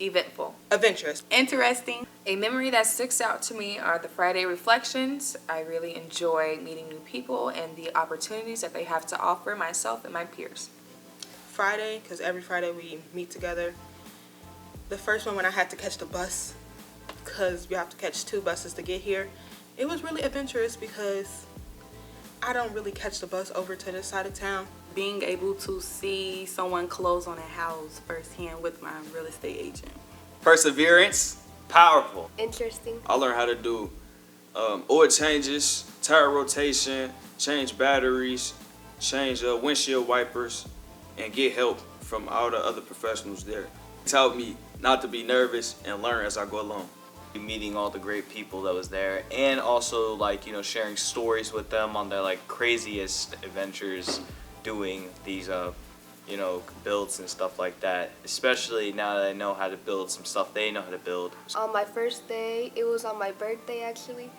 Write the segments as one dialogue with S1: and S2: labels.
S1: Eventful.
S2: Adventurous.
S1: Interesting. A memory that sticks out to me are the Friday reflections. I really enjoy meeting new people and the opportunities that they have to offer myself and my peers.
S2: Friday, because every Friday we meet together. The first one when I had to catch the bus, because we have to catch 2 buses to get here. It was really adventurous because I don't really catch the bus over to this side of town.
S3: Being able to see someone close on a house firsthand with my real estate agent.
S4: Perseverance, powerful.
S5: Interesting.
S4: I learned how to do oil changes, tire rotation, change batteries, change windshield wipers, and get help from all the other professionals there. It taught me not to be nervous and learn as I go along.
S6: Meeting all the great people that was there, and also like, you know, sharing stories with them on their like craziest adventures, doing these you know, builds and stuff like that, especially now that I know how to build some stuff they know how to build.
S5: On my first day, it was on my birthday actually,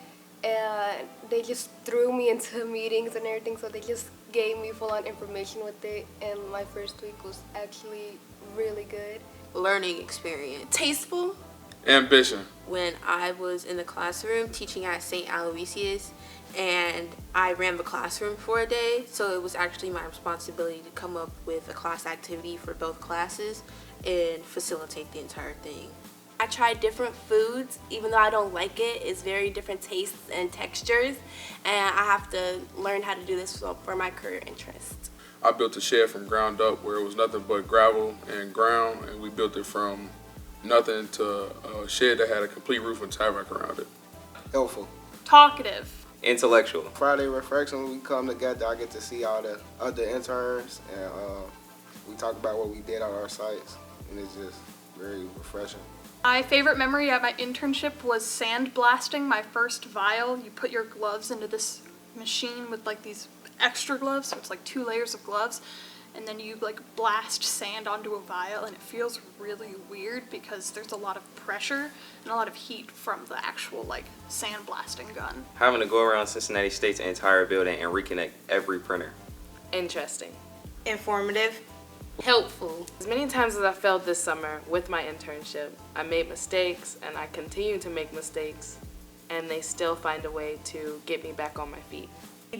S5: and they just threw me into meetings and everything, so they just gave me full-on information with it, and my first week was actually really good.
S7: Learning experience. Tasteful.
S8: Ambition.
S7: When I was in the classroom teaching at St. Aloysius, and I ran the classroom for a day, so it was actually my responsibility to come up with a class activity for both classes and facilitate the entire thing. I tried different foods, even though I don't like it. It's very different tastes and textures, and I have to learn how to do this for my career interest.
S8: I built a shed from ground up where it was nothing but gravel and ground, and we built it from nothing to a shed that had a complete roof and tie rack around it.
S9: Helpful.
S10: Talkative.
S4: Intellectual.
S9: Friday reflection, we come together, I get to see all the other interns, and we talk about what we did on our sites, and it's just very refreshing.
S10: My favorite memory at my internship was sandblasting my first vial. You put your gloves into this machine with like these extra gloves, so it's like 2 layers of gloves, and then you like blast sand onto a vial, and it feels really weird because there's a lot of pressure and a lot of heat from the actual like sandblasting gun.
S4: Having to go around Cincinnati State's entire building and reconnect every printer.
S1: Interesting.
S2: Informative.
S1: Helpful. As many times as I failed this summer with my internship, I made mistakes and I continue to make mistakes, and they still find a way to get me back on my feet.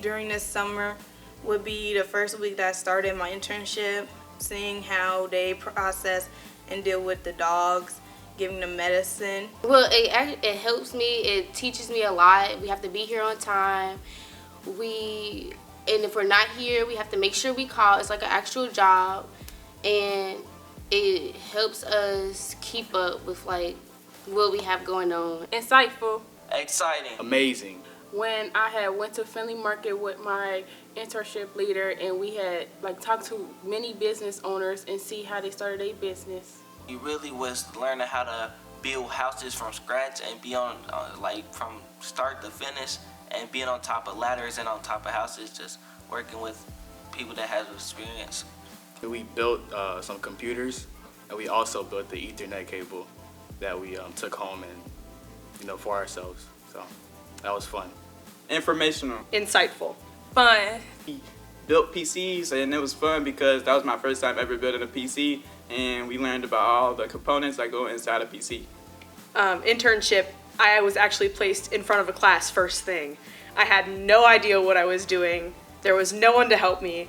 S2: During this summer would be the first week that I started my internship, seeing how they process and deal with the dogs, giving them medicine.
S7: Well, it helps me. It teaches me a lot. We have to be here on time. And if we're not here, we have to make sure we call. It's like an actual job, and it helps us keep up with like what we have going on.
S1: Insightful.
S6: Exciting.
S4: Amazing.
S3: When I had went to Finley Market with my internship leader, and we had like talked to many business owners and see how they started their business.
S6: You really was learning how to build houses from scratch and be on like from start to finish, and being on top of ladders and on top of houses, just working with people that have experience.
S11: We built some computers, and we also built the Ethernet cable that we took home and, you know, for ourselves. So that was fun.
S4: Informational.
S10: Insightful.
S1: Fun.
S4: We built PCs, and it was fun because that was my first time ever building a PC, and we learned about all the components that go inside a PC.
S10: Internship, I was actually placed in front of a class first thing. I had no idea what I was doing. There was no one to help me,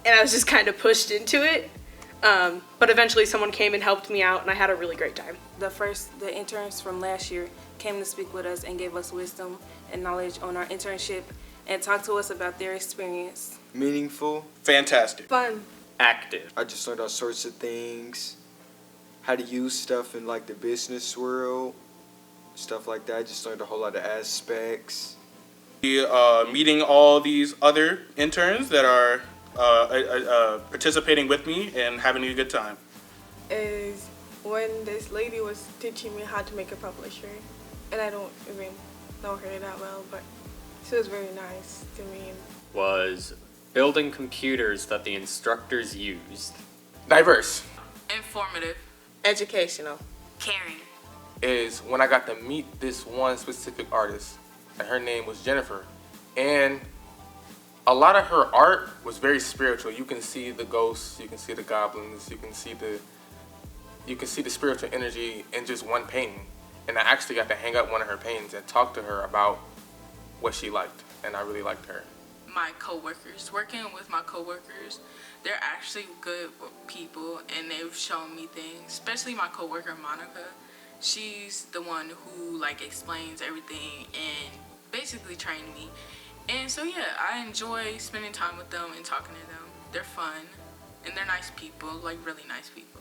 S10: and I was just kind of pushed into it. But eventually someone came and helped me out, and I had a really great time.
S3: The interns from last year came to speak with us and gave us wisdom and knowledge on our internship and talked to us about their experience.
S9: Meaningful.
S4: Fantastic.
S1: Fun.
S4: Active.
S9: I just learned all sorts of things, how to use stuff in like the business world, stuff like that. I just learned a whole lot of aspects.
S8: Meeting all these other interns that are participating with me and having a good time.
S12: Is when this lady was teaching me how to make a publisher, and I don't even know her that well, but she was very nice to me.
S13: Was building computers that the instructors used.
S8: Diverse.
S1: Informative.
S2: Educational.
S7: Caring.
S14: Is when I got to meet this one specific artist, and her name was Jennifer, and a lot of her art was very spiritual. You can see the ghosts, you can see the goblins, you can see the you can see the spiritual energy in just one painting. And I actually got to hang up one of her paintings and talk to her about what she liked, and I really liked her.
S15: My coworkers, working with my coworkers, they're actually good people, and they've shown me things, especially my coworker Monica. She's the one who like explains everything and basically trained me. And so yeah, I enjoy spending time with them and talking to them. They're fun and they're nice people, like really nice people.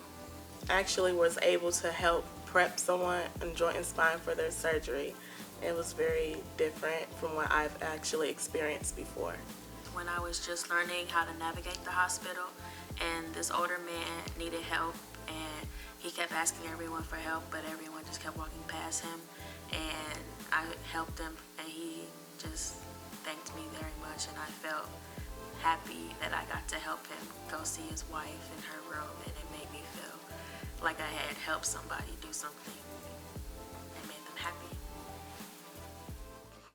S2: Actually was able to help prep someone in joint and spine for their surgery. It was very different from what I've actually experienced before.
S16: When I was just learning how to navigate the hospital, and this older man needed help, and he kept asking everyone for help, but everyone just kept walking past him, and I helped him, and he just thanked me very much, and I felt happy that I got to help him go see his wife in her room, and it made me feel like I had helped somebody do something